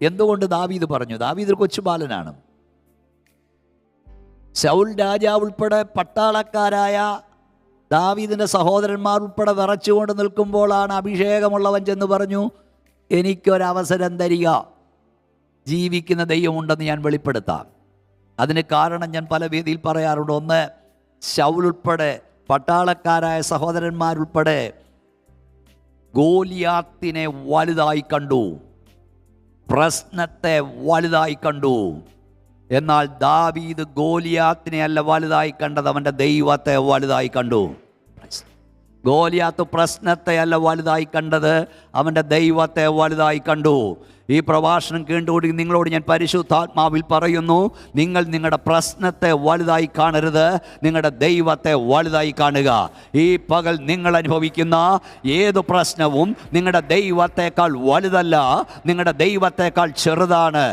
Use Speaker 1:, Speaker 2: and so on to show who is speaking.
Speaker 1: എന്തുകൊണ്ട് ദാവീദ് പറഞ്ഞു? ദാവീദ് ഒരു കൊച്ചുബാലനാണ്. ശൗൽ രാജാവ് ഉൾപ്പെടെ പട്ടാളക്കാരായ ദാവീദിൻ്റെ സഹോദരന്മാർ ഉൾപ്പെടെ വിറച്ചുകൊണ്ട് നിൽക്കുമ്പോഴാണ് അഭിഷേകമുള്ളവൻ ചെന്ന് പറഞ്ഞു, എനിക്കൊരവസരം തരിക, ജീവിക്കുന്ന ദൈവമുണ്ടെന്ന് ഞാൻ വെളിപ്പെടുത്താം. അതിന് കാരണം ഞാൻ പല വേദിയിൽ പറയാറുണ്ട്. ഒന്ന്, ശൗൽ ഉൾപ്പെടെ പട്ടാളക്കാരായ സഹോദരന്മാരുൾപ്പെടെ ഗോലിയാത്തിനെ വലുതായി കണ്ടു, പ്രശ്നത്തെ വലുതായി കണ്ടു. എന്നാൽ ദാവീദ് ഗോലിയാത്തിനെ അല്ല വലുതായി കണ്ടത്, അവൻ്റെ ദൈവത്തെ വലുതായി കണ്ടു. ഗോലിയാത്ത് പ്രശ്നത്തെ അല്ല വലുതായി കണ്ടത്, അവൻ്റെ ദൈവത്തെ വലുതായി കണ്ടു. ഈ പ്രഭാഷണം കേട്ടുകൂടി നിങ്ങളോട് ഞാൻ പരിശുദ്ധാത്മാവിൽ പറയുന്നു, നിങ്ങൾ നിങ്ങളുടെ പ്രശ്നത്തെ വലുതായി കാണരുത്, നിങ്ങളുടെ ദൈവത്തെ വലുതായി കാണുക. ഈ പകൽ നിങ്ങൾ അനുഭവിക്കുന്ന ഏതു പ്രശ്നവും നിങ്ങളുടെ ദൈവത്തെക്കാൾ വലുതല്ല, നിങ്ങളുടെ ദൈവത്തെക്കാൾ ചെറുതാണ്.